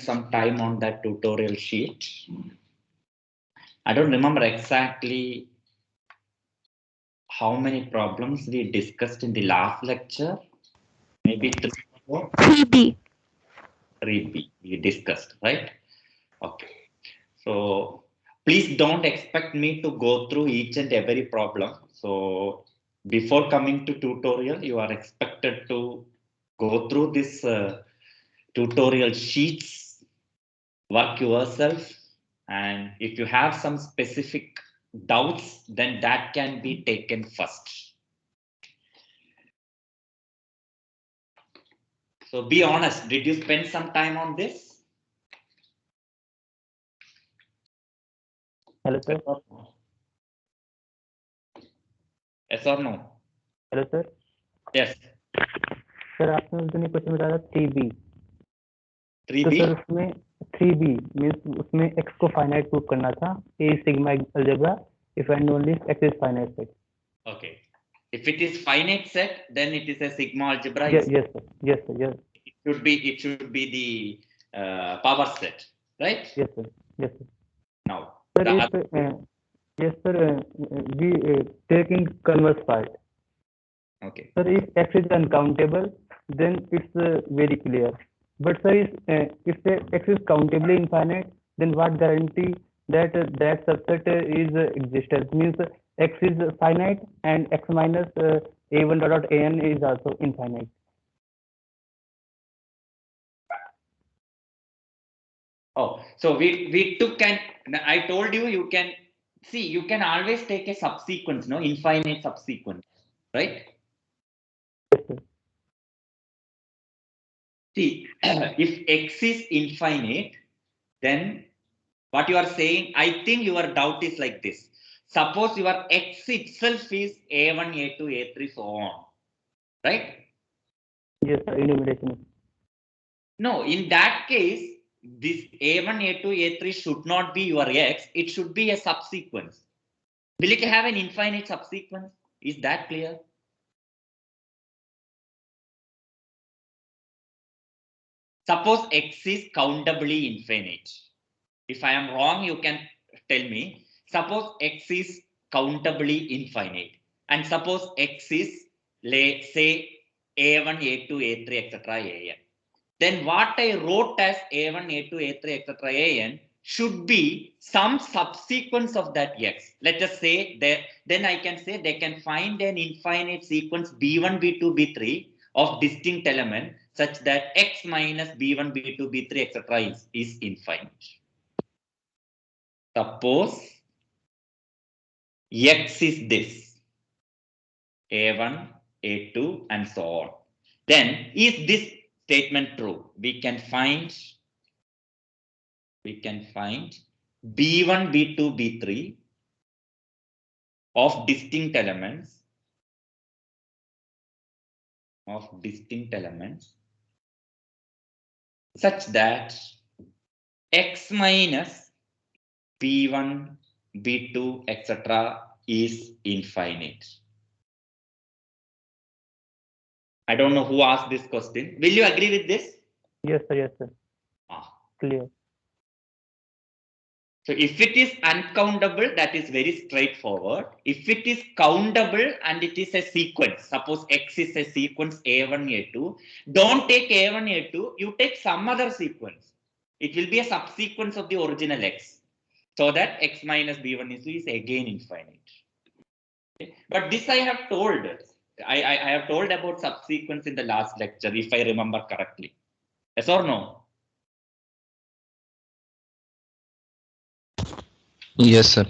some time on that tutorial sheet. I don't remember exactly how many problems we discussed in the last lecture. Maybe 3 or 4. 3B. 3B we discussed, right? Okay. So please don't expect me to go through each and every problem. So before coming to tutorial, you are expected to go through this tutorial sheets, work yourself, and if you have some specific doubts, then that can be taken first. So be honest, did you spend some time on this? Hello, sir. Yes or no? Hello, sir. Yes. Sir आपने उस दिन एक question बताया था 3B. 3B? तो sir उसमें 3B means उसमें x को फाइनाइट प्रूव करना था. A sigma algebra if and only if x is finite set. Okay. If it is finite set, then it is a sigma algebra. Yes, yes, sir. Yes, sir. Yes. It should be the power set, right? Yes, sir. Yes, sir. Now, Sir, yes, sir. We take in converse part. okay. Sir, if x is uncountable, then it's very clear. But sir, if the x is countably infinite, then what guarantee that that subset is existence? Means x is finite and x minus a1 dot an is also infinite. Oh, so we took I told you, you can see, you can always take a subsequence, no, infinite subsequence, right? Yes, sir. See, if x is infinite, then what you are saying, I think your doubt is like this. Suppose your x itself is a1, a2, a3, so on, right? Yes, sir. Enumeration. No, in that case, this a1, a2, a3 should not be your x. It should be a subsequence. Will it have an infinite subsequence? Is that clear? Suppose x is countably infinite. If I am wrong, you can tell me. Suppose x is countably infinite. And suppose x is, let's say, a1, a2, a3, etc. an. Then what I wrote as a1, a2, a3, etc. an should be some subsequence of that x. Let us say that, then I can say they can find an infinite sequence b1, b2, b3 of distinct element such that x minus b1, b2, b3, etc. is infinite. Suppose x is this, a1, a2, and so on. Then is this statement true? We can find b1, b2, b3 of distinct elements such that x minus b1, b2, etc. is infinite. I don't know who asked this question. Will you agree with this? Yes, sir. Yes, sir. Clear. So if it is uncountable, that is very straightforward. If it is countable and it is a sequence, suppose x is a sequence a1, a2, don't take a1, a2, you take some other sequence. It will be a subsequence of the original x. So that x minus b1 is again infinite. Okay. But this I have told. I have told about subsequence in the last lecture, if I remember correctly. Yes or no? Yes, sir.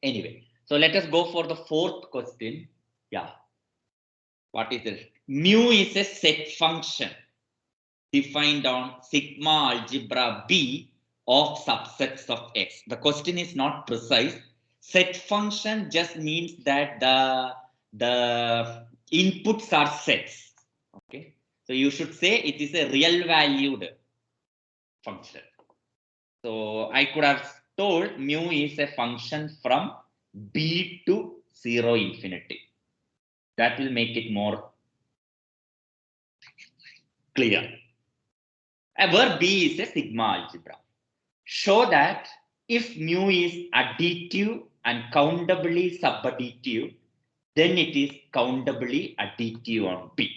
Anyway, so let us go for the fourth question. Yeah. What is it? Mu is a set function defined on sigma algebra B of subsets of X. The question is not precise. Set function just means that the inputs are sets. Okay. So you should say it is a real valued function. So I could have told mu is a function from B to 0 infinity. That will make it more clear. where B is a sigma algebra. Show that if mu is additive and countably subadditive, then it is countably additive on B.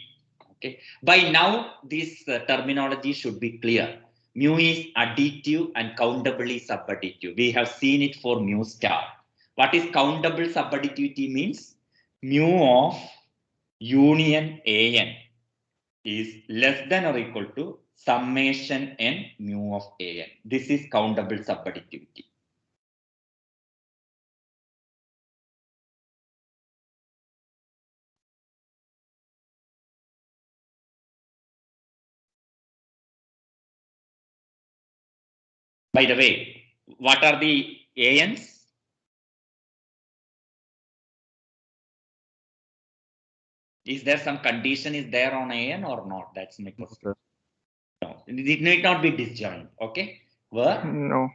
Okay. By now, this terminology should be clear. Mu is additive and countably subadditive. We have seen it for mu star. What is countable subadditivity means? Mu of union an is less than or equal to summation n mu of an. This is countable subadditivity. By the way, what are the ans? Is there some condition is there on an or not? That's my question. No, it need not be disjoint. Okay. Where? No.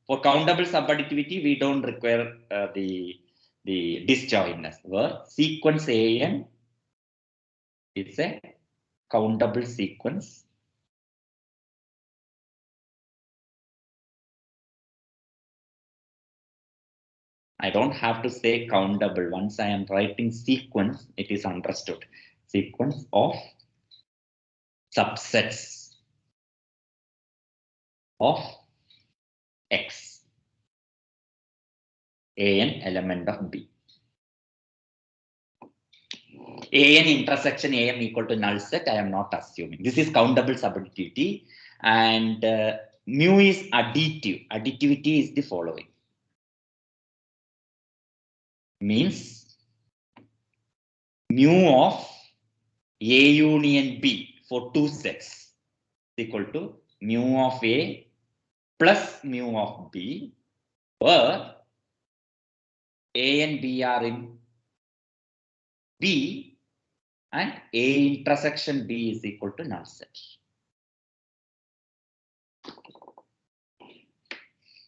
For countable subadditivity, we don't require the disjointness. Where sequence an is a countable sequence. I don't have to say countable. Once I am writing sequence, it is understood. Sequence of subsets of X. An element of B. An intersection am equal to null set, I am not assuming. This is countable subadditivity, and mu is additive. Additivity is the following. Means mu of A union B for two sets is equal to mu of A plus mu of B, where A and B are in B and A intersection B is equal to null set.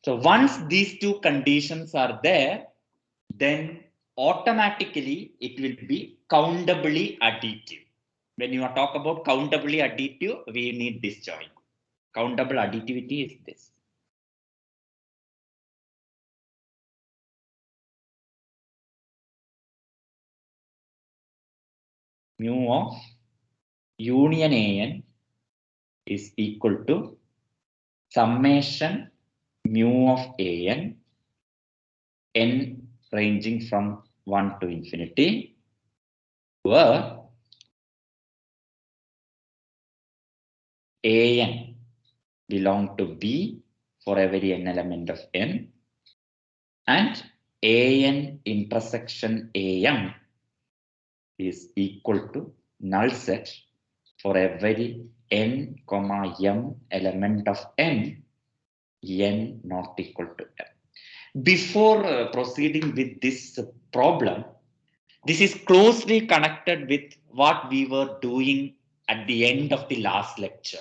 So once these two conditions are there, then automatically it will be countably additive. When you are talk about countably additive, we need this join. Countable additivity is this. Mu of union an is equal to summation mu of an n ranging from 1 to infinity, where an belong to B for every n element of n, and an intersection am is equal to null set for every n comma m element of n not equal to m. Before proceeding with this problem, this is closely connected with what we were doing at the end of the last lecture.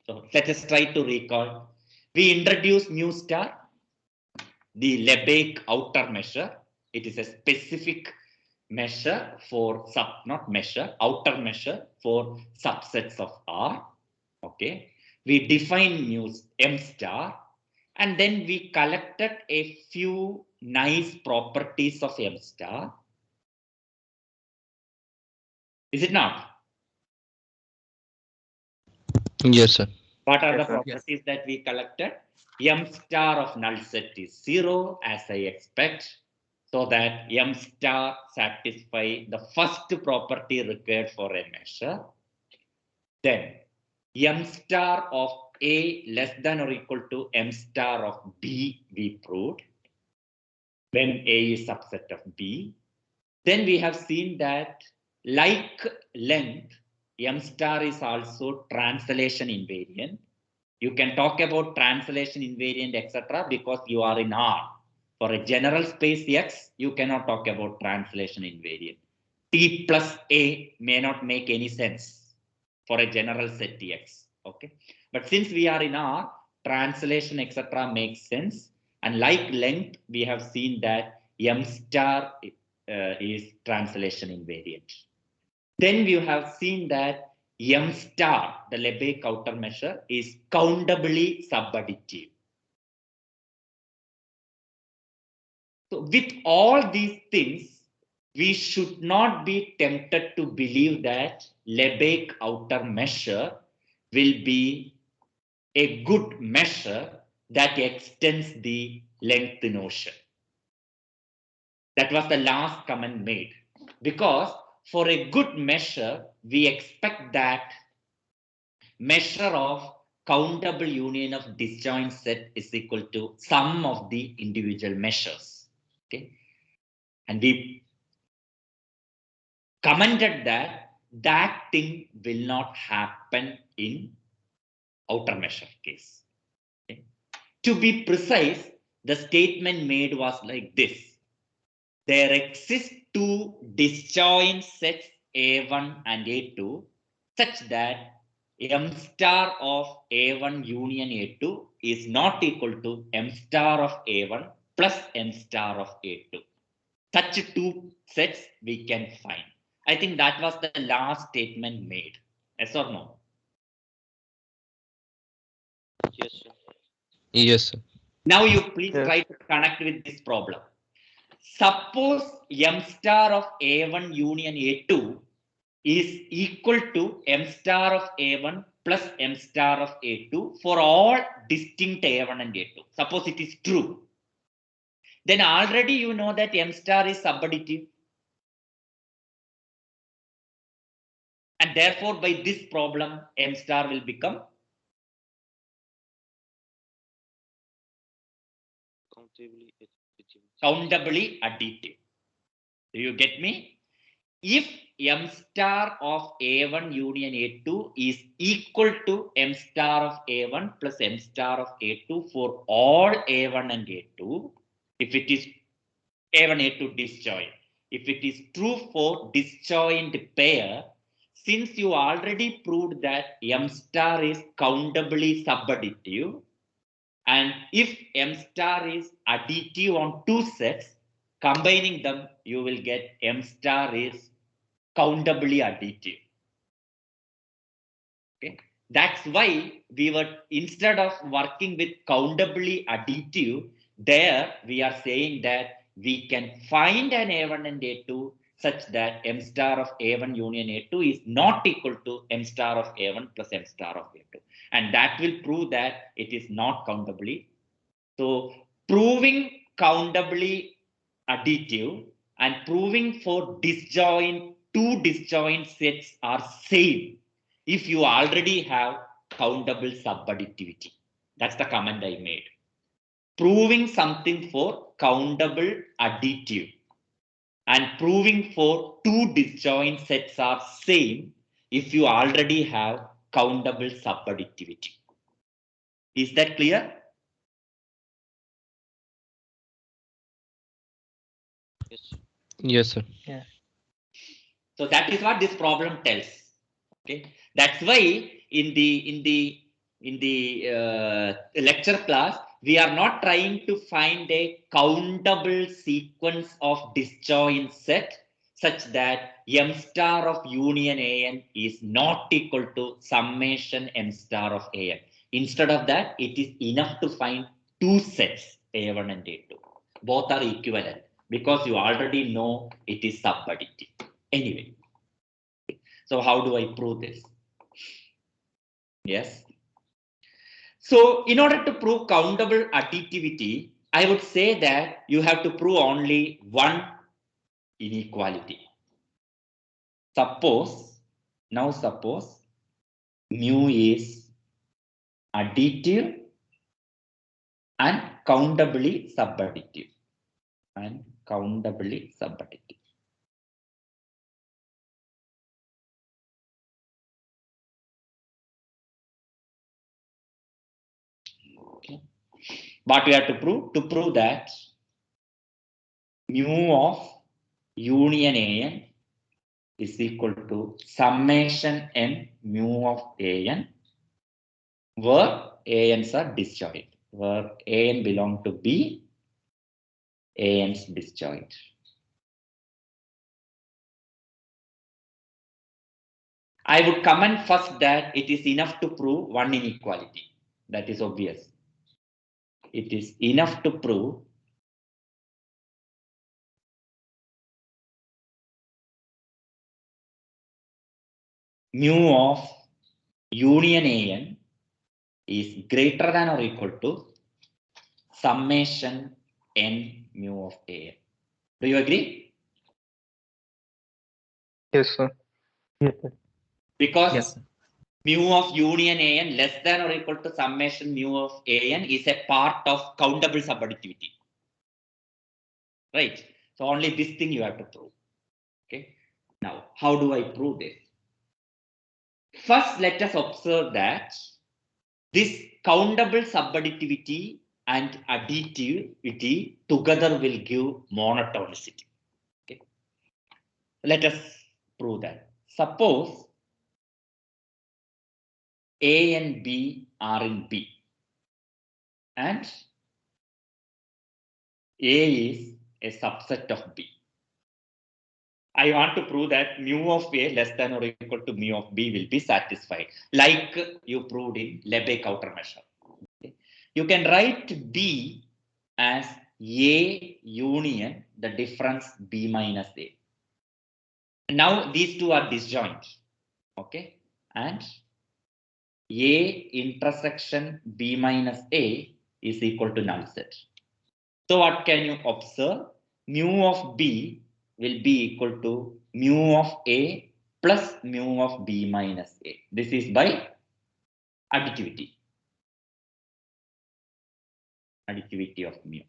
So let us try to recall. We introduced mu star, the Lebesgue outer measure. It is a specific measure for outer measure for subsets of R. Okay. We define mu M star, and then we collected a few nice properties of M star. Is it not? Yes, sir. What are Yes, the sir. properties that we collected? M star of null set is 0, as I expect, so that M star satisfy the first property required for a measure. Then M star of A less than or equal to M star of B we proved when A is subset of B. Then we have seen that like length, M star is also translation invariant. You can talk about translation invariant, etc., because you are in R. For a general space X, you cannot talk about translation invariant. T plus A may not make any sense for a general set X. Okay, but since we are in R, translation, etc., makes sense. And like length, we have seen that M star is translation invariant. Then we have seen that M star, the Lebesgue countermeasure, is countably subadditive. So with all these things, we should not be tempted to believe that Lebesgue outer measure will be a good measure that extends the length notion. That was the last comment made. Because for a good measure, we expect that measure of countable union of disjoint set is equal to sum of the individual measures. Okay, and we commented that that thing will not happen in outer measure case. Okay? To be precise, the statement made was like this: there exist two disjoint sets A1 and A2 such that M star of A1 union A2 is not equal to M star of A1 plus M star of A2. Such two sets we can find. I think that was the last statement made. Yes or no? Yes, sir. Yes, sir. Now you please Yes. try to connect with this problem. Suppose M star of A1 union A2 is equal to M star of A1 plus M star of A2 for all distinct A1 and A2. Suppose it is true. Then already you know that M star is subadditive. And therefore, by this problem, M star will become countably additive. Do you get me? If M star of A1 union A2 is equal to M star of A1 plus M star of A2 for all A1 and A2, if it is A1 A2 disjoint, if it is true for disjoint pair, since you already proved that M star is countably subadditive, and if M star is additive on two sets, combining them, you will get M star is countably additive. Okay, that's why we were, instead of working with countably additive, there we are saying that we can find an A1 and A2 such that M star of A1 union A2 is not equal to M star of A1 plus M star of A2. And that will prove that it is not countably. So proving countably additive and proving for disjoint, two disjoint sets are same if you already have countable subadditivity. That's the comment I made. Proving something for countable additive and proving for two disjoint sets are same if you already have countable subadditivity. Is that clear? Yes, sir. Yes, sir. Yeah. So that is what this problem tells. Okay, that's why in the lecture class we are not trying to find a countable sequence of disjoint set such that M star of union An is not equal to summation M star of An. Instead of that, it is enough to find two sets A1 and A2. Both are equivalent because you already know it is subadditive. Anyway, so how do I prove this? Yes. So in order to prove countable additivity, I would say that you have to prove only one inequality. Suppose mu is additive and countably subadditive. Okay. What we have to prove? To prove that mu of union An is equal to summation n mu of An, where An's are disjoint, where An belong to B, An's disjoint. I would comment first that it is enough to prove one inequality. That is obvious. It is enough to prove mu of union an is greater than or equal to summation n mu of an. Do you agree? Yes, sir. Yes, sir. Because Yes, sir. mu of union an less than or equal to summation mu of an is a part of countable subadditivity. Right? So only this thing you have to prove. Okay. Now, how do I prove this? First, let us observe that this countable subadditivity and additivity together will give monotonicity. Okay. Let us prove that. Suppose A and B are in B, and A is a subset of B. I want to prove that mu of A less than or equal to mu of B will be satisfied, like you proved in Lebesgue countermeasure. Okay. You can write B as A union the difference B minus A. Now these two are disjoint. Okay. And A intersection B minus A is equal to null set. So what can you observe? Mu of B will be equal to mu of A plus mu of B minus A. This is by additivity. Additivity of mu.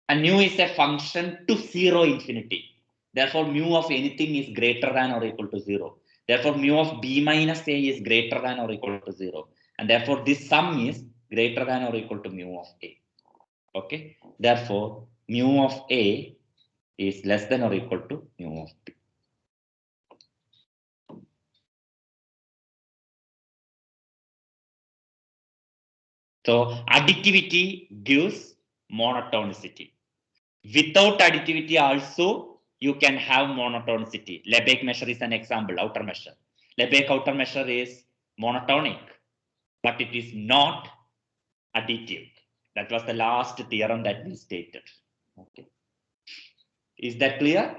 And mu is a function to 0 infinity. Therefore, mu of anything is greater than or equal to 0. Therefore, mu of B minus A is greater than or equal to 0. And therefore, this sum is greater than or equal to mu of A. Okay. Therefore, mu of A is less than or equal to mu of B. So additivity gives monotonicity. Without additivity also you can have monotonicity. Lebesgue measure is an example, outer measure. Lebesgue outer measure is monotonic, but it is not additive. That was the last theorem that we stated. Okay. Is that clear?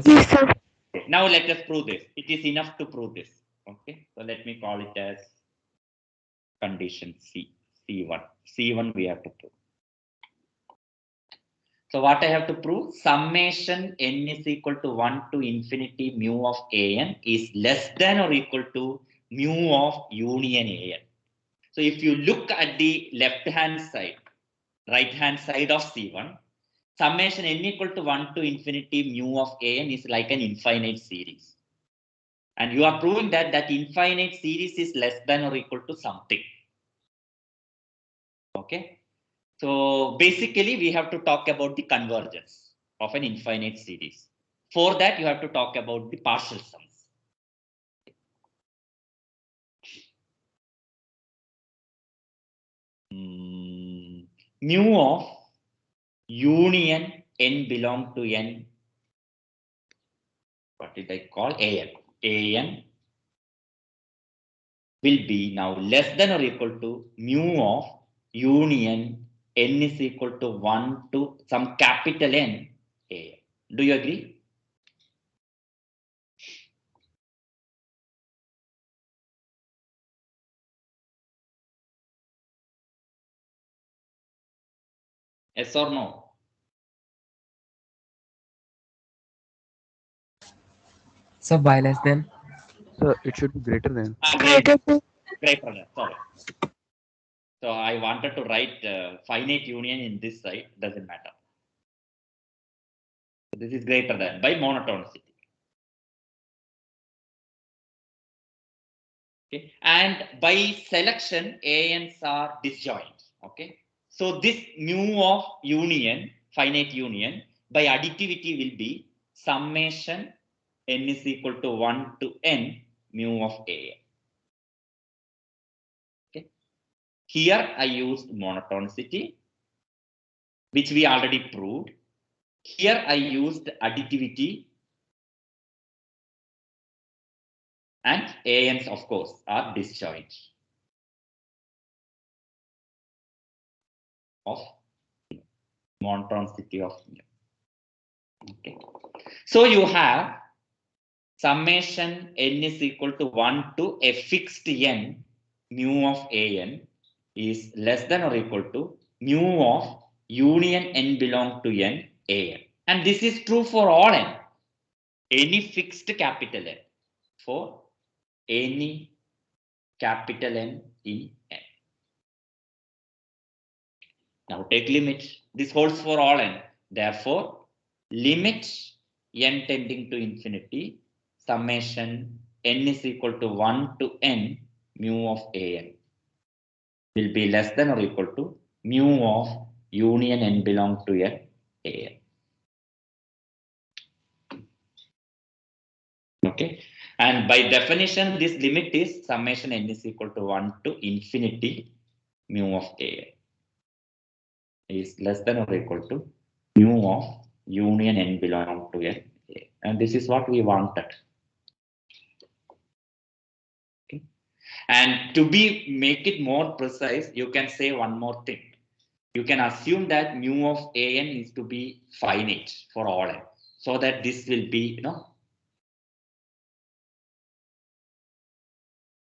Yes, sir. Okay. Now let us prove this. It is enough to prove this. Okay. So let me call it as condition C. C1. C1 we have to prove. So what I have to prove? Summation n is equal to 1 to infinity mu of an is less than or equal to mu of union an. So if you look at the left hand side, right hand side of C1, summation n equal to 1 to infinity mu of an is like an infinite series. And you are proving that that infinite series is less than or equal to something. Okay. So basically we have to talk about the convergence of an infinite series. For that you have to talk about the partial sums. Mu of union n belong to n. What did I call? An. An will be now less than or equal to mu of union n is equal to 1 to some capital N A. Do you agree? Yes or no? So by less than. So it should be greater than. Greater than. Sorry. So I wanted to write finite union in this side. Doesn't matter. So this is greater than by monotonicity. Okay. And by selection, ANs are disjoint. Okay. So this mu of union, finite union, by additivity will be summation n is equal to 1 to n mu of AN. Okay. Here I used monotonicity, which we already proved. Here I used additivity, and ANs of course are disjoint of monotonicity of mu. Okay, so you have summation n is equal to 1 to a fixed n mu of an is less than or equal to mu of union n belong to n an, and this is true for all n, any fixed capital N, for any capital N in n. Now take limit. This holds for all n. Therefore, limit n tending to infinity, summation n is equal to 1 to n mu of an will be less than or equal to mu of union n belong to n an. Okay, and by definition, this limit is summation n is equal to 1 to infinity mu of an is less than or equal to mu of union n belong to n, and this is what we wanted. Okay. And to be make it more precise, you can say one more thing. You can assume that mu of an is to be finite for all n, so that this will be,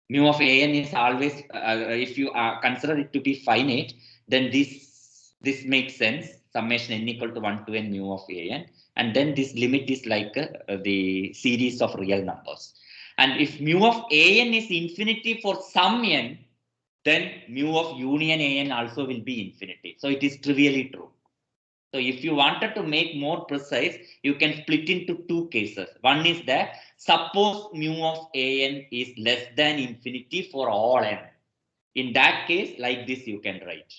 mu of an is always, if you consider it to be finite, then this makes sense. Summation n equal to 1 to n mu of an, and then this limit is like the series of real numbers. And if mu of an is infinity for some n, then mu of union an also will be infinity. So it is trivially true. So if you wanted to make more precise, you can split into two cases. One is that suppose mu of an is less than infinity for all n. In that case, like this you can write,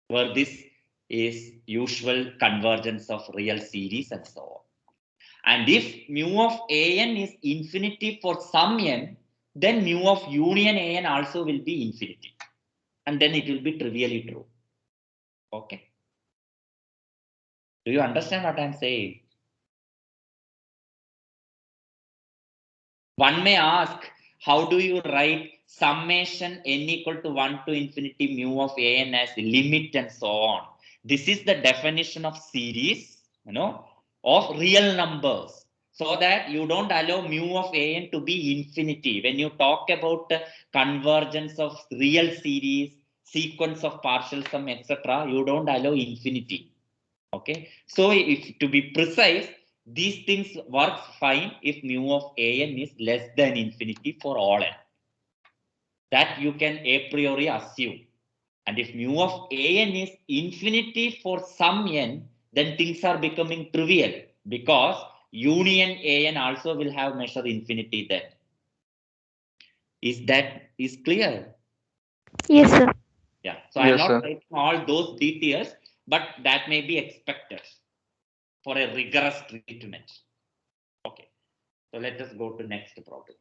where this is usual convergence of real series and so on. And if mu of an is infinity for some n, then mu of union an also will be infinity. And then it will be trivially true. Okay. Do you understand what I'm saying? One may ask, how do you write summation n equal to 1 to infinity mu of an as limit and so on? This is the definition of series, of real numbers, so that you don't allow mu of an to be infinity. When you talk about convergence of real series, sequence of partial sum, etc., you don't allow infinity. Okay, so if to be precise, these things works fine if mu of an is less than infinity for all n. That you can a priori assume. And if mu of an is infinity for some n, then things are becoming trivial, because union an also will have measure infinity then. Is clear? Yes, sir. Yeah. So I'm Yes, not sir. writing all those details, but that may be expected for a rigorous treatment. Okay, so let us go to next problem.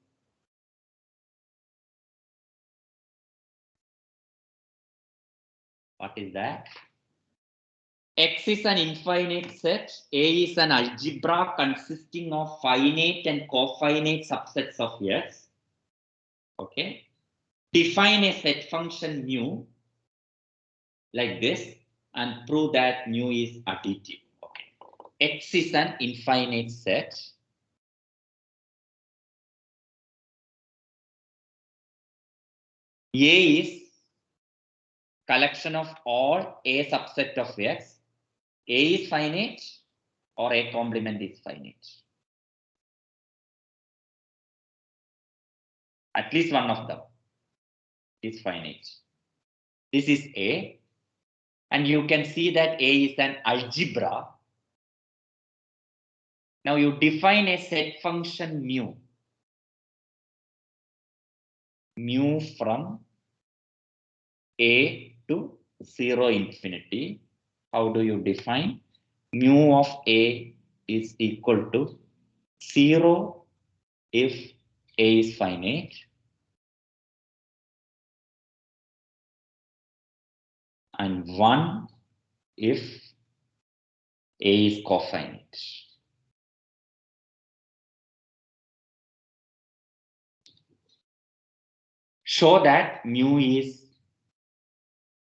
What is that? X is an infinite set. A is an algebra consisting of finite and cofinite subsets of X. Okay. Define a set function mu like this and prove that mu is additive. Okay. X is an infinite set. A is collection of all A subset of X. A is finite or A complement is finite. At least one of them is finite. This is A, and you can see that A is an algebra. Now you define a set function mu from A to 0 infinity. How do you define? Mu of A is equal to 0 if A is finite, and 1 if A is cofinite. Show that mu is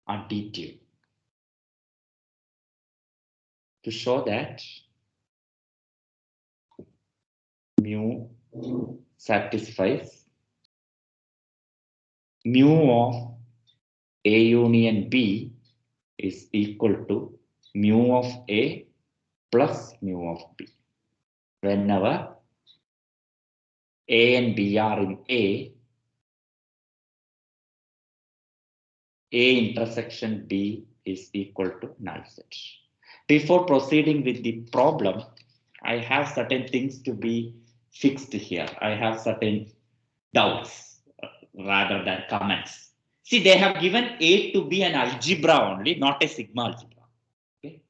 additive. To show that mu satisfies mu of A union B is equal to mu of A plus mu of B. Whenever A and B are in A intersection B is equal to null set. Before proceeding with the problem, I have certain things to be fixed here. I have certain doubts rather than comments. See, they have given A to be an algebra only, not a sigma algebra. Okay.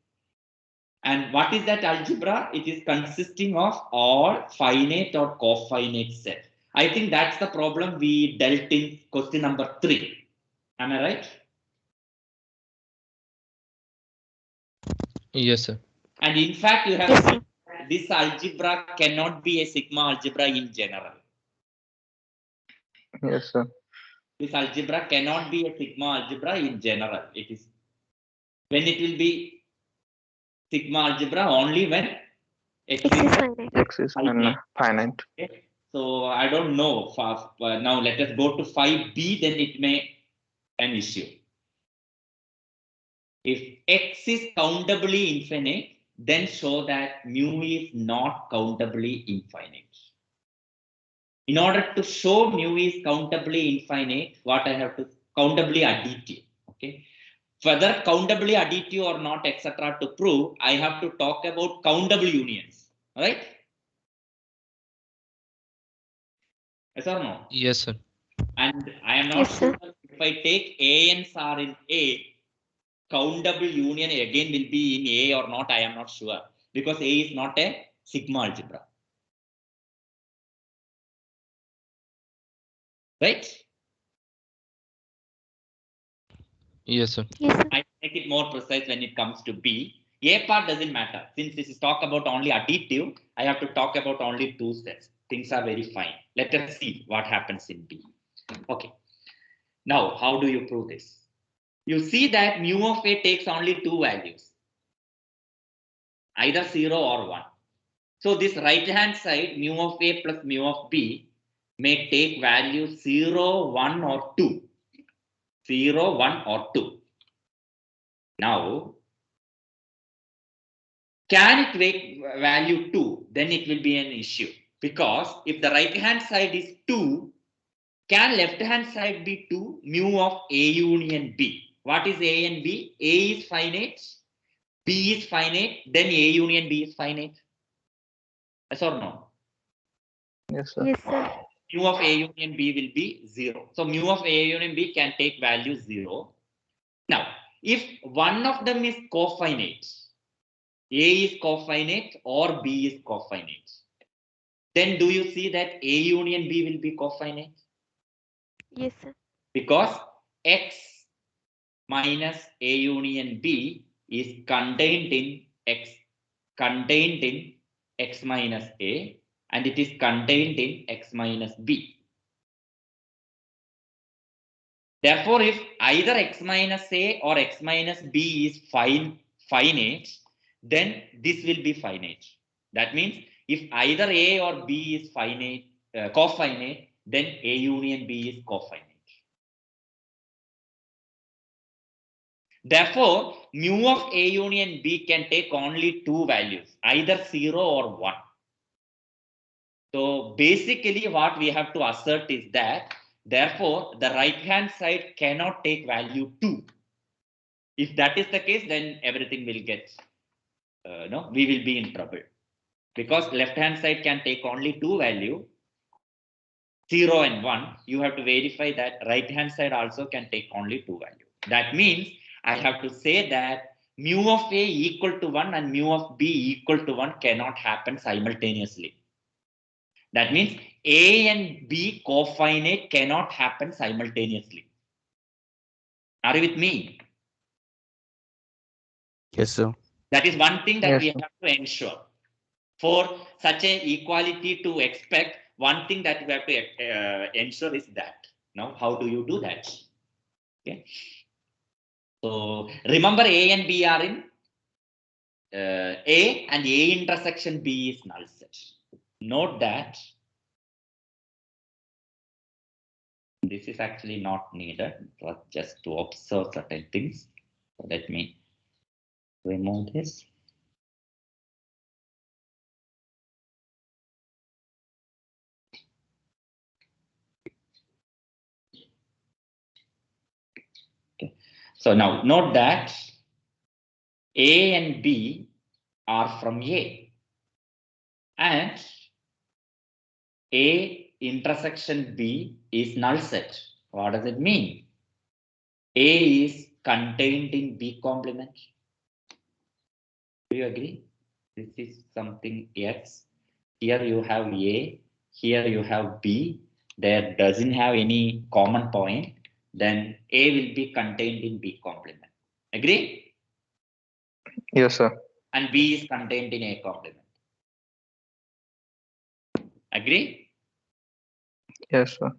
And what is that algebra? It is consisting of all finite or cofinite set. I think that's the problem we dealt in question number 3. Am I right? Yes, sir. And in fact, you have seen this algebra cannot be a sigma algebra in general. Yes, sir. This algebra cannot be a sigma algebra in general. It is when it will be sigma algebra only when X is finite. X is finite. Okay. So I don't know. Now let us go to 5b, then it may an issue. If X is countably infinite, then show that mu is not countably infinite. In order to show mu is countably infinite, what I have to countably additive. Okay. Whether countably additive or not, etc. to prove, I have to talk about countable unions. Right? Yes or no? Yes, sir. And I am not sure if I take A and are in A, countable union again will be in A or not. I am not sure because A is not a sigma algebra. Right? Yes, sir. I make it more precise when it comes to B. A part doesn't matter. Since this is talk about only additive, I have to talk about only 2 sets. Things are very fine. Let us see what happens in B. Okay. Now, how do you prove this? You see that mu of A takes only 2 values, either 0 or 1. So this right hand side, mu of A plus mu of B, may take value 0, 1 or 2. 0, 1 or 2. Now, can it take value 2? Then it will be an issue. Because if the right hand side is 2, can left hand side be 2? Mu of A union B. What is A and B? A is finite, B is finite, then A union B is finite. Yes or no? Yes, sir. Yes, sir. Mu of A union B will be 0. So mu of A union B can take value 0. Now, if one of them is cofinite, A is cofinite or B is cofinite, then do you see that A union B will be cofinite? Yes, sir. Because X minus A union B is contained in X minus A, and it is contained in X minus B. Therefore, if either X minus A or X minus B is finite, then this will be finite. That means if either A or B is finite, cofinite, then A union B is cofinite. Therefore, mu of A union B can take only 2 values, either 0 or 1. So basically what we have to assert is that, therefore, the right hand side cannot take value 2. If that is the case, then everything will get, we will be in trouble. Because left hand side can take only 2 value, 0 and 1. You have to verify that right hand side also can take only 2 value. That means I have to say that mu of A equal to 1 and mu of B equal to 1 cannot happen simultaneously. That means A and B cofinite cannot happen simultaneously. Are you with me? Yes, sir. That is one thing that Yes, we sir. have to ensure. For such an equality to expect, one thing that we have to ensure is that. Now, how do you do that? Okay. So remember, A and B are in A, and A intersection B is null set. Note that this is actually not needed, but just to observe certain things. So let me remove this. Okay. So now note that A and B are from A, and A intersection B is null set. What does it mean? A is contained in B complement. Do you agree? This is something X. Here you have A, here you have B. There doesn't have any common point. Then A will be contained in B complement. Agree? Yes, sir. And B is contained in A complement. Agree? Yes, sir.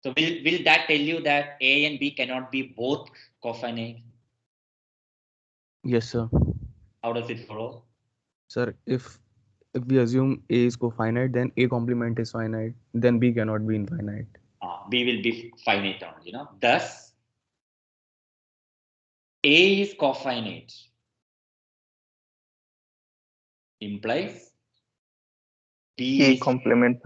So will that tell you that A and B cannot be both cofinite? Yes, sir. How does it follow? Sir, if we assume A is cofinite, then A complement is finite, then B cannot be infinite. B will be finite only, Thus, A is cofinite implies B A is complement.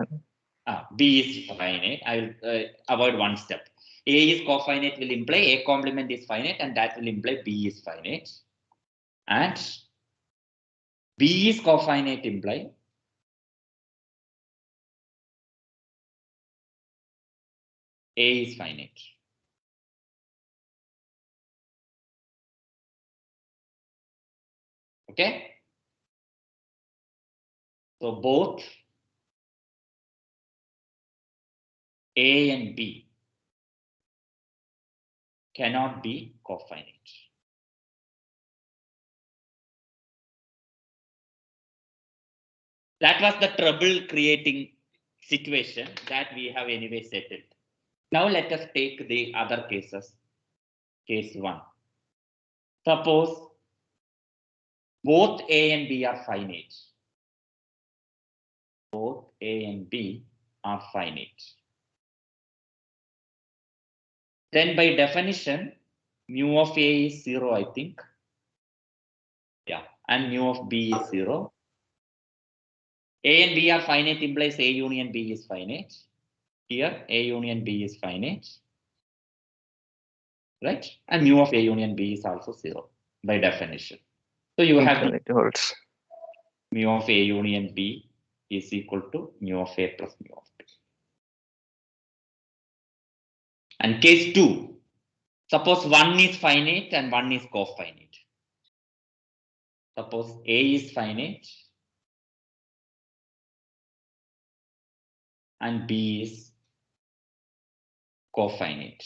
B is finite. I will avoid one step. A is cofinite will imply A complement is finite, and that will imply B is finite. And B is cofinite imply A is finite. Okay? So both A and B cannot be cofinite. That was the trouble creating situation that we have anyway settled. Now let us take the other cases. Case 1. Suppose both A and B are finite. Both A and B are finite. Then by definition, mu of A is 0, I think. Yeah, and mu of B is 0. A and B are finite implies A union B is finite. Here, A union B is finite. Right? And mu of A union B is also 0 by definition. So you have Infinity holds. mu of A union B is equal to mu of A plus mu of B. And case 2, suppose one is finite and one is cofinite. Suppose A is finite and B is cofinite.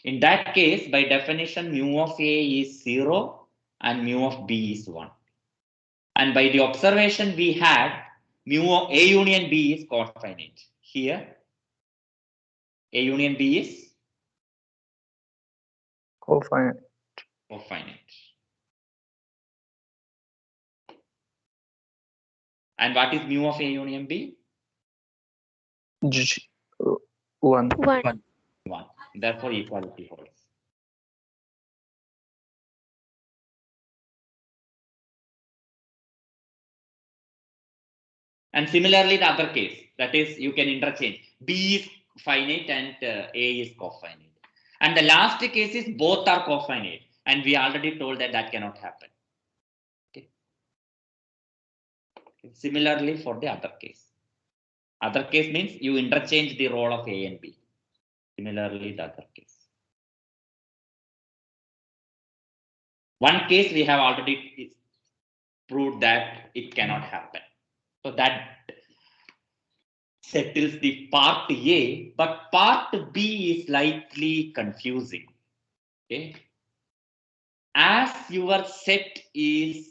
In that case, by definition, mu of A is 0 and mu of B is 1. And by the observation we had, mu of A union B is cofinite. Here, A union B is Cofinite. cofinite. And what is mu of A union B? G 1. 1. 1. Therefore, equality holds. And similarly, the other case, that is, you can interchange. B is finite and A is cofinite. And the last case is both are cofinite. And we already told that that cannot happen. Okay. Similarly, for the other case. Other case means you interchange the role of A and B. Similarly, the other case. One case we have already proved that it cannot happen. So that settles the part A, but part B is slightly confusing. Okay. as your set is,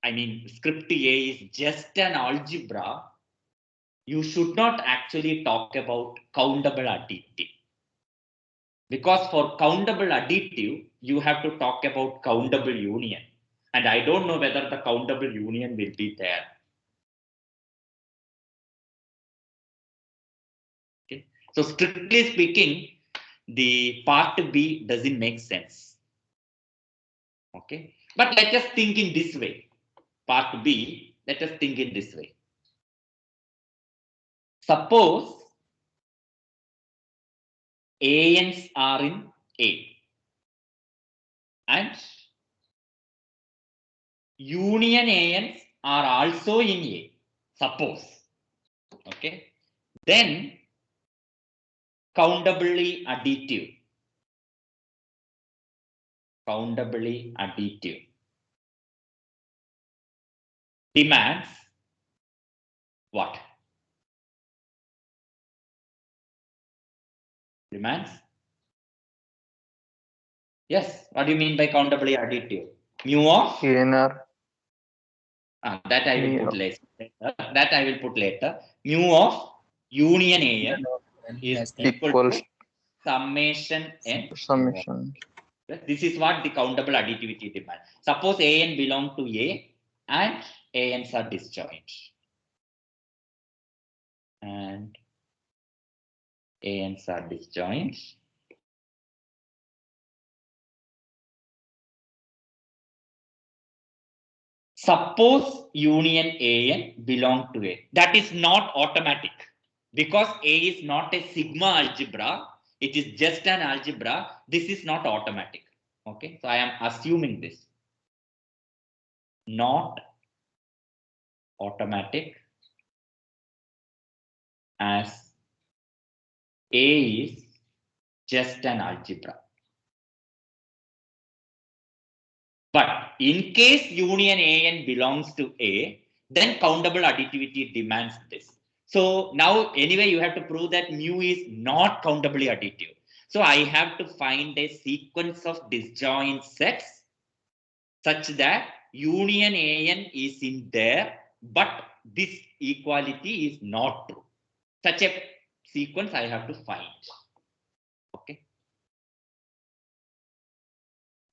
I mean, script A is just an algebra, you should not actually talk about countable additive. Because for countable additive, you have to talk about countable union. And I don't know whether the countable union will be there. Okay. So strictly speaking, the part B doesn't make sense. Okay. But let us think in this way. Part B, let us think in this way. Suppose ANs are in A and union ANs are also in A. Suppose. Okay. Then countably additive. Countably additive demands what? Demands? Yes. What do you mean by countably additive? Mu of? ANR. That I will mu- put later. That I will put later. Mu of union AN is equal equals to summation n. summation. This is what the countable additivity demands. Suppose AN belong to A and ANs are disjoint. And ANs are disjoint. Suppose union AN belong to A. That is not automatic because A is not a sigma algebra. It is just an algebra. This is not automatic. Okay, so I am assuming this. Not automatic as A is just an algebra. But in case union AN belongs to A, then countable additivity demands this. So now anyway, you have to prove that mu is not countably additive. So I have to find a sequence of disjoint sets such that union AN is in there, but this equality is not true. Such a sequence I have to find. Okay.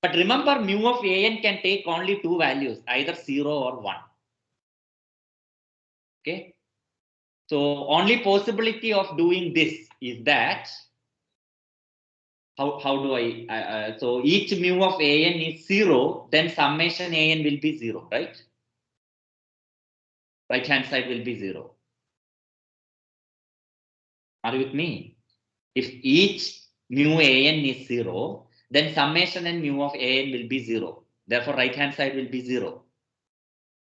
But remember, mu of AN can take only two values, either 0 or 1. Okay. So only possibility of doing this is that how do I so each mu of AN is 0, then summation AN will be 0, right? Right hand side will be 0. Are you with me? If each mu AN is 0, then summation and mu of AN will be 0. Therefore, right hand side will be 0.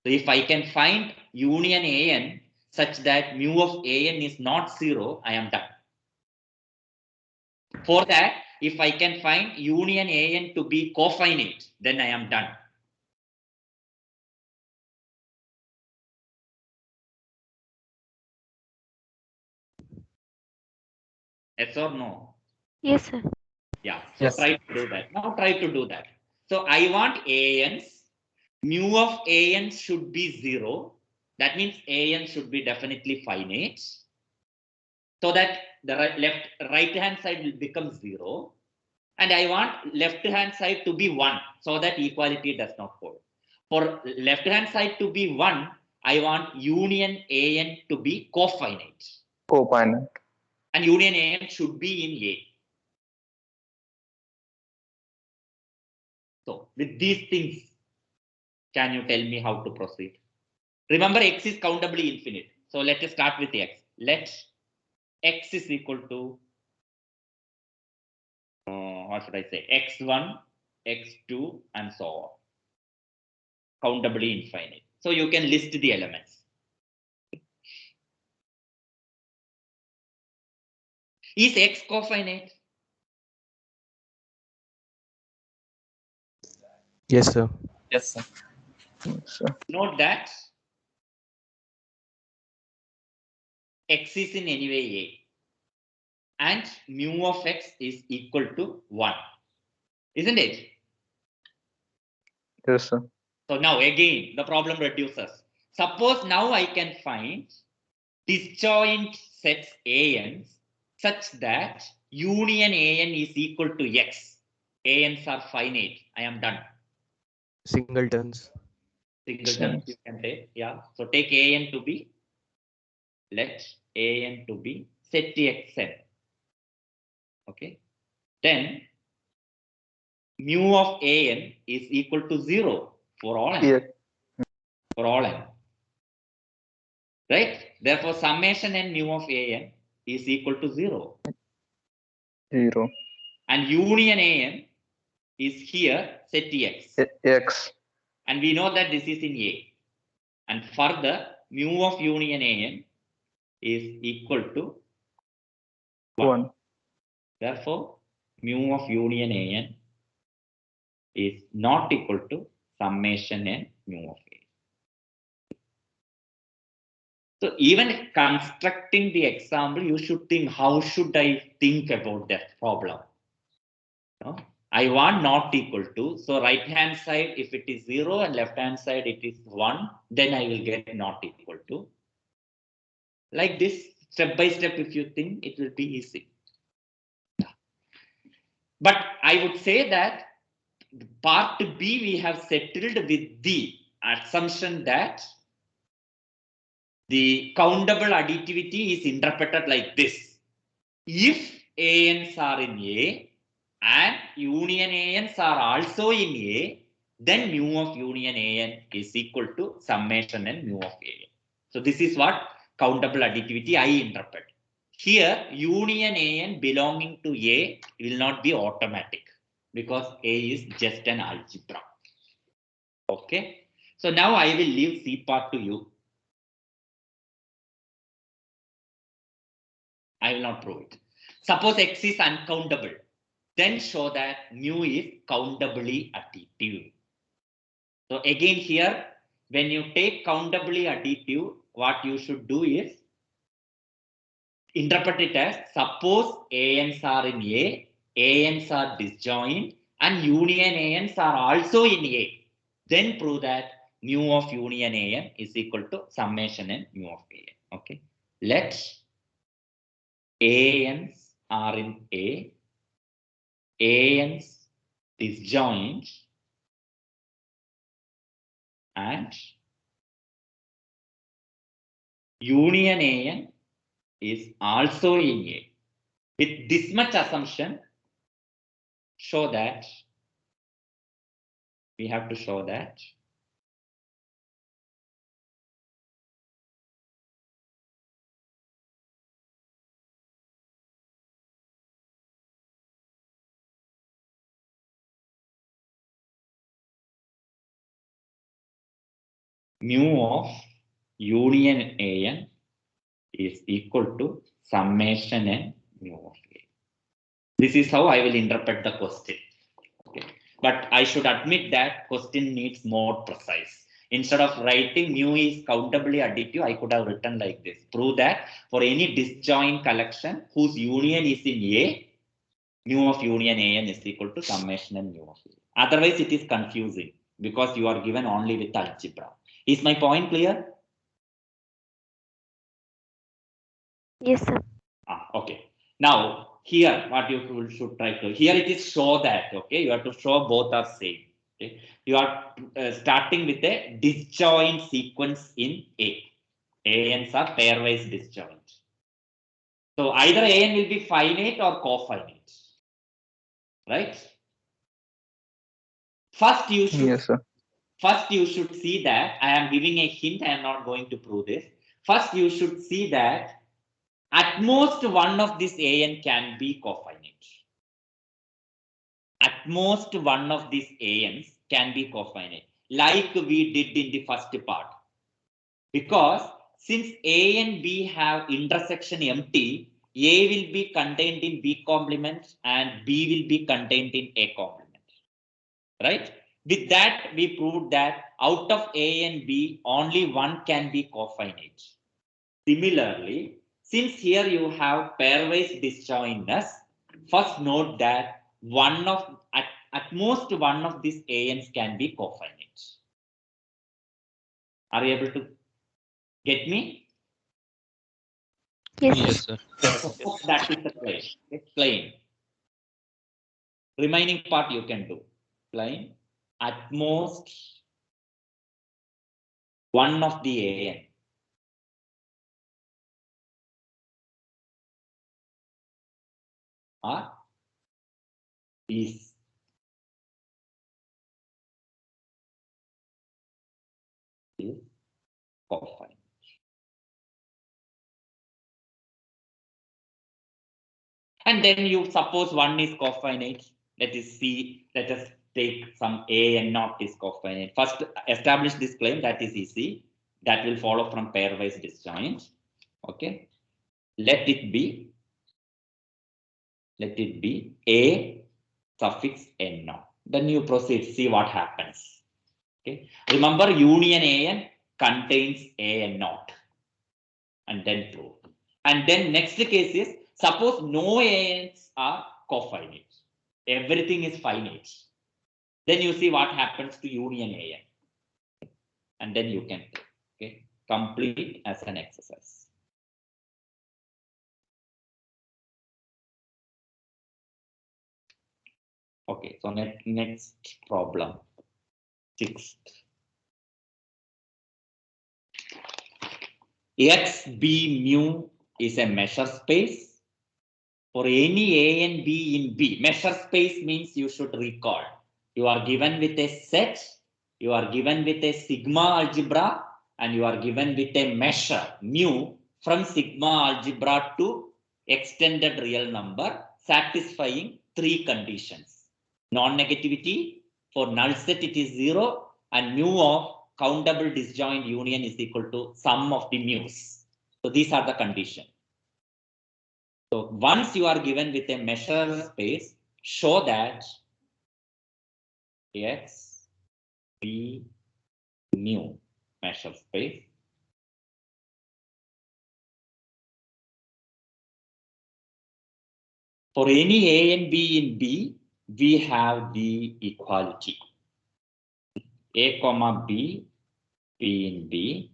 So if I can find union AN such that mu of AN is not 0, I am done. For that, if I can find union AN to be cofinite, then I am done. Yes or no? Yes, sir. Yeah. So Yes. try to do that. Now try to do that. So I want ANs. Mu of AN should be 0. That means AN should be definitely finite. So that the right hand side will become 0. And I want left hand side to be 1 so that equality does not hold. For left hand side to be 1, I want union AN to be cofinite. Cofinite. And union AN should be in A. So with these things, can you tell me how to proceed? Remember, X is countably infinite. So let us start with X. Let X is equal to, what should I say, X1, X2, and so on. Countably infinite. So you can list the elements. Is X cofinite? Yes, sir. Yes, sir. So, Note that X is in any way A. And mu of X is equal to 1. Isn't it? Yes, sir. So now again, the problem reduces. Suppose now I can find disjoint sets ANs such that union AN is equal to X. ANs are finite. I am done. Singletons. Singletons you can take. Yeah. So take AN to be, let AN to be set Xn. Okay. Then mu of AN is equal to 0 for all n. Yeah. For all n. Right? Therefore, summation n mu of AN is equal to 0. 0. And union AN is here set X. X. And we know that this is in A. And further, mu of union AN is equal to 1. 1. Therefore, mu of union AN is not equal to summation n mu of A. So even constructing the example, you should think, how should I think about that problem? No? I want not equal to. So right hand side, if it is 0 and left hand side, it is 1, then I will get not equal to. Like this, step by step, if you think, it will be easy. But I would say that part B, we have settled with the assumption that the countable additivity is interpreted like this. If ANs are in A and union ANs are also in A, then mu of union AN is equal to summation n mu of AN. So this is what countable additivity I interpret. Here, union AN belonging to A will not be automatic because A is just an algebra. Okay. So now I will leave C part to you. I will not prove it. Suppose X is uncountable, then show that mu is countably additive. So again here, when you take countably additive, what you should do is interpret it as suppose ANs are in A, ANs are disjoint, and union ANs are also in A. Then prove that mu of union AN is equal to summation n mu of AN. Okay. Let ANs are in A, ANs disjoint, and union AN is also in A. With this much assumption, show that we have to show that mu of union AN is equal to summation n mu of A. This is how I will interpret the question. Okay. But I should admit that question needs more precise. Instead of writing mu is countably additive, I could have written like this. Prove that for any disjoint collection whose union is in A, mu of union AN is equal to summation n mu of A. Otherwise, it is confusing because you are given only with algebra. Is my point clear? Yes, sir. Okay. Now, here, what you should try to, here it is show that, okay, you have to show both are same. Okay. You are starting with a disjoint sequence in A. ANs are pairwise disjoint. So either AN will be finite or cofinite, right? First, you should Yes, sir. First, you should see that I am giving a hint. I am not going to prove this. First, you should see that at most one of these AN can be cofinite. At most one of these ANs can be cofinite, like we did in the first part. Because since A and B have intersection empty, A will be contained in B complement and B will be contained in A complement. Right? With that, we proved that out of A and B, only one can be cofinite. Similarly, since here you have pairwise disjointness, first note that one of at at most one of these ANs can be cofinite. Are you able to get me? Yes, Yes, sir. sir. So that is the claim. Okay, claim. Remaining part you can do. Claim at most one of the AN are is cofinite. And then you suppose one is cofinite. Let us see. Let us take some A and not is cofinite. First, establish this claim. That is easy. That will follow from pairwise disjoint. Okay. Let it be. Let it be A suffix N naught. Then you proceed. See what happens. Okay. Remember, union AN contains A and naught. And then prove. And then next case is suppose no ANs are cofinite. Everything is finite. Then you see what happens to union AN. And then you can okay, complete as an exercise. Okay, so next problem. Sixth. X B mu is a measure space for any A and B in B. Measure space means you should recall. You are given with a set, you are given with a sigma algebra, and you are given with a measure mu from sigma algebra to extended real number satisfying three conditions. Non-negativity, for null set it is 0, and mu of countable disjoint union is equal to sum of the mu's. So these are the conditions. So once you are given with a measure space, show that X, B, mu measure space. For any A and B in B, we have the equality. A comma B, B in B.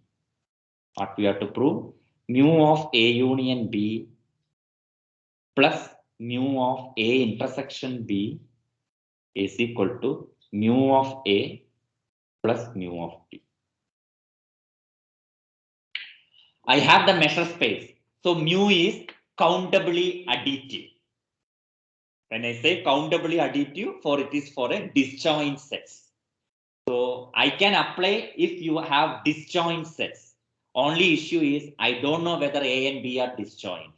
What we have to prove? Mu of A union B plus mu of A intersection B is equal to mu of A plus mu of B. I have the measure space. So mu is countably additive. When I say countably additive, for it is for a disjoint sets. So I can apply if you have disjoint sets. Only issue is I don't know whether A and B are disjoint.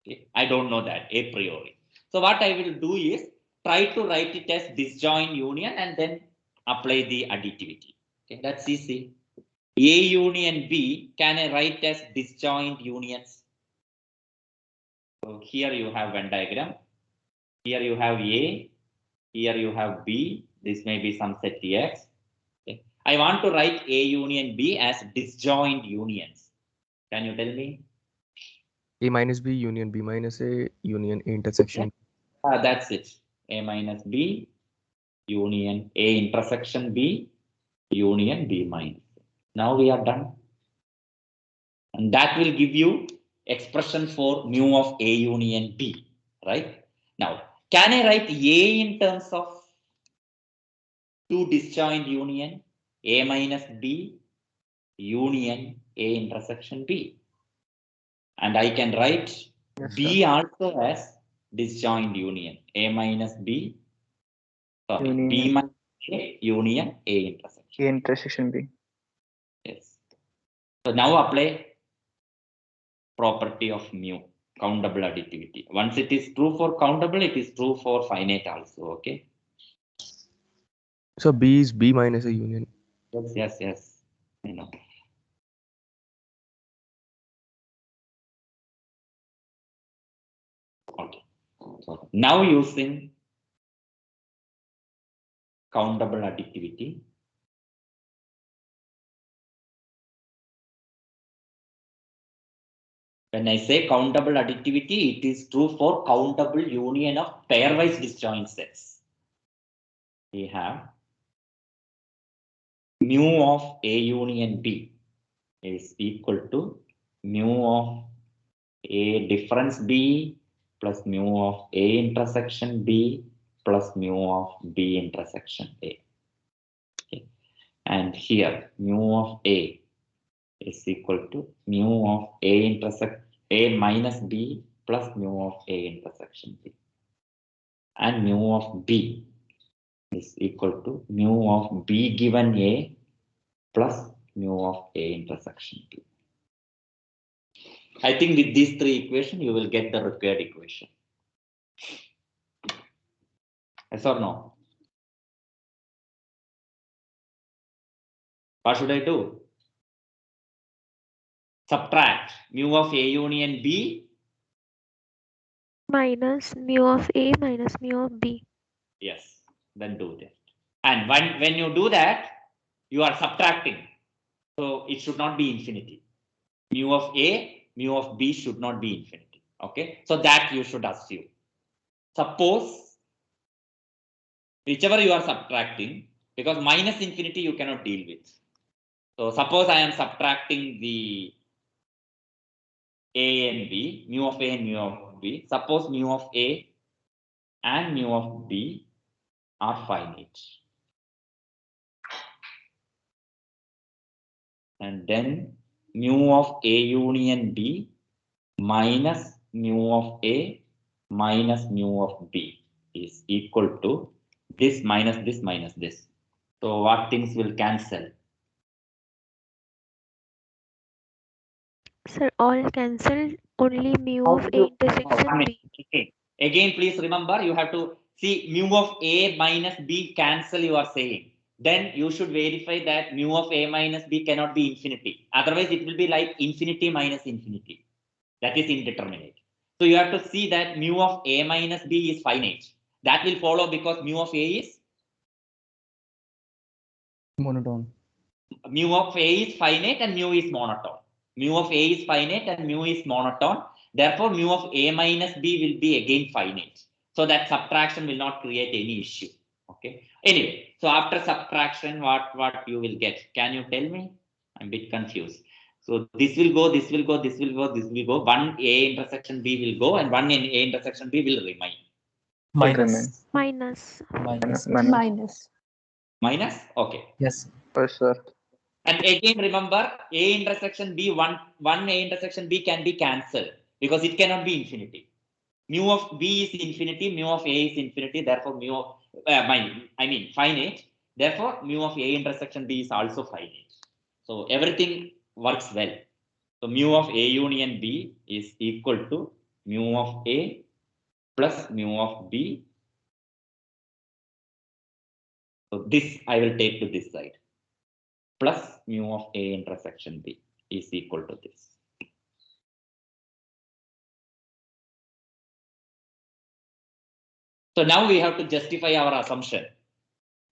Okay? I don't know that a priori. So what I will do is try to write it as disjoint union and then apply the additivity. Okay, that's easy. A union B, can I write as disjoint unions? So here you have Venn diagram. Here you have A. Here you have B. This may be some set X. Okay. I want to write A union B as disjoint unions. Can you tell me? A minus B union B minus A union A intersection. That's it. A minus B union A intersection B union B minus. Now we are done. And that will give you expression for mu of A union B, right? Now, can I write A in terms of two disjoint union, A minus B union A intersection B? And I can write Yes, B also as disjoint union, A minus B, sorry, B Union minus A union A intersection. A intersection B. Yes. So now apply property of mu, countable additivity. Once it is true for countable, it is true for finite also. Okay. So B is B minus A union. Yes. I know. Okay. So now using countable additivity. When I say countable additivity, it is true for countable union of pairwise disjoint sets. we have mu of A union B is equal to mu of A difference B plus mu of A intersection B plus mu of B intersection A. Okay. And here mu of A is equal to mu of A intersect A minus B plus mu of A intersection B. And mu of B is equal to mu of B given A plus mu of A intersection B. I think with these three equations, you will get the required equation. Yes or no? What should I do? Subtract mu of A union B. Minus mu of A minus mu of B. Yes, then do that. And when you do that, you are subtracting. So it should not be infinity. Mu of A, mu of B should not be infinity. Okay, so that you should assume. Suppose whichever you are subtracting, because minus infinity you cannot deal with. So suppose I am subtracting the A and B, mu of A and mu of B. Suppose mu of A and mu of B are finite. And then mu of A union B minus mu of A minus mu of B is equal to this minus this minus this. So what things will cancel? Sir, all cancelled. Only mu of A intersection B. Okay. Again, please remember you have to see mu of A minus B cancel you are saying. Then you should verify that mu of A minus B cannot be infinity. Otherwise, it will be like infinity minus infinity. That is indeterminate. So you have to see that mu of A minus B is finite. That will follow because mu of A is Monotone. mu of A is finite and mu is monotone. Mu of A is finite and mu is monotone. Therefore, mu of A minus B will be again finite. So that subtraction will not create any issue. Okay. Anyway, so after subtraction, what you will get? Can you tell me? I'm a bit confused. So this will go, this will go, this will go, this will go. One A intersection B will go, and one in A intersection B will remain. Minus. Minus. Minus. Minus. Minus? Okay. Yes. Yes, sir. And again, remember A intersection B, one A intersection B can be cancelled because it cannot be infinity. Mu of B is infinity, mu of A is infinity, therefore mu of finite. Therefore, mu of A intersection B is also finite. So everything works well. So mu of A union B is equal to mu of A plus mu of B. So this I will take to this side. Plus mu of A intersection B is equal to this. So now we have to justify our assumption.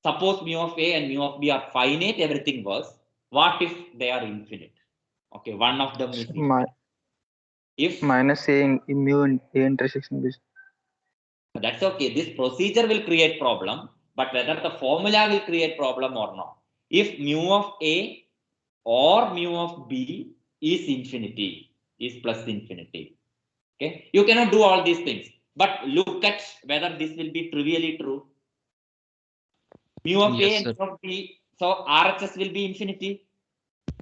Suppose mu of A and mu of B are finite, everything works. What if they are infinite? Okay, one of them is infinite. If Minus A in mu and A intersection B. that's okay, this procedure will create problem, but whether the formula will create problem or not. If mu of A or mu of B is infinity, is plus infinity. Okay, you cannot do all these things, but look at whether this will be trivially true. Mu of A Yes, and sir. mu of B, so RHS will be infinity.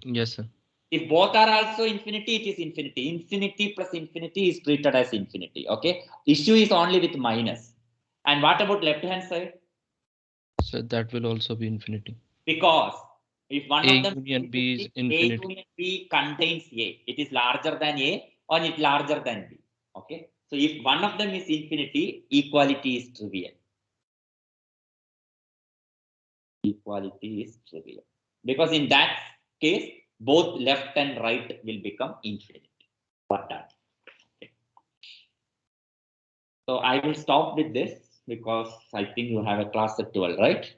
Yes, sir. If both are also infinity, it is infinity. Infinity plus infinity is treated as infinity. Okay, issue is only with minus. And what about left hand side? So that will also be infinity. Because if one A of them union B is A infinity. union B contains A, it is larger than A or it larger than B. Okay, so if one of them is infinity, equality is trivial. Equality is trivial because in that case, both left and right will become infinite. For that. Okay. So I will stop with this because I think you have a class at 12, right?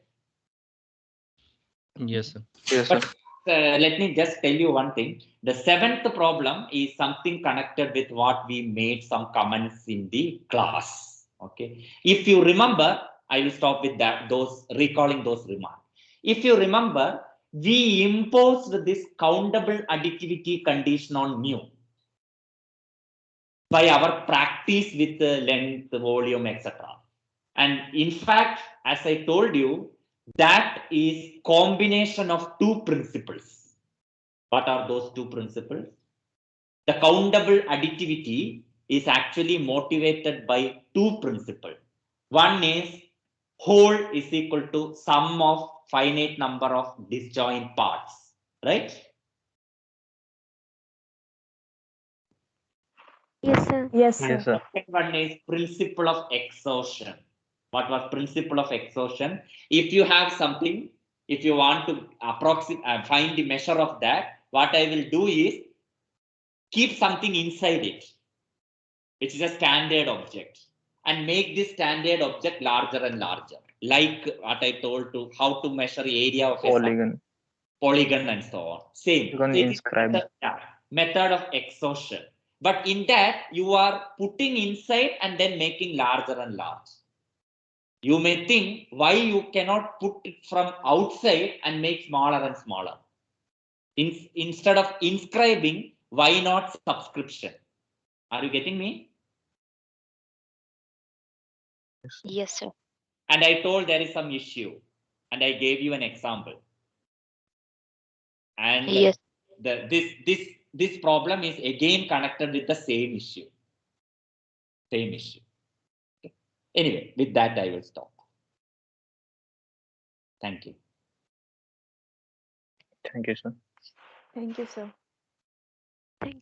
Yes, sir. Yes, sir. But let me just tell you one thing. The seventh problem is something connected with what we made some comments in the class. Okay. If you remember, I will stop with that, those recalling those remarks. If you remember, we imposed this countable additivity condition on mu by our practice with the length, volume, etc. And in fact, as I told you, that is combination of two principles. What are those two principles? The countable additivity is actually motivated by two principles. One is whole is equal to sum of finite number of disjoint parts, right? Yes, sir. Yes, Yes, sir. sir. Second one is principle of exhaustion. What was principle of exhaustion? If you have something, if you want to approximate, find the measure of that, what I will do is keep something inside it, which is a standard object, and make this standard object larger and larger. Like what I told to how to measure area of a Polygon. polygon and so on. Same. You can So it is inscribe. method of exhaustion. But in that, you are putting inside and then making larger and large. You may think why you cannot put it from outside and make smaller and smaller. Instead of inscribing, why not subscription? Are you getting me? Yes, sir. And I told there is some issue, and I gave you an example. And Yes. this problem is again connected with the same issue. Same issue. Okay. Anyway, with that I will stop. Thank you. Thank you, sir. Thank you, sir. Thank you.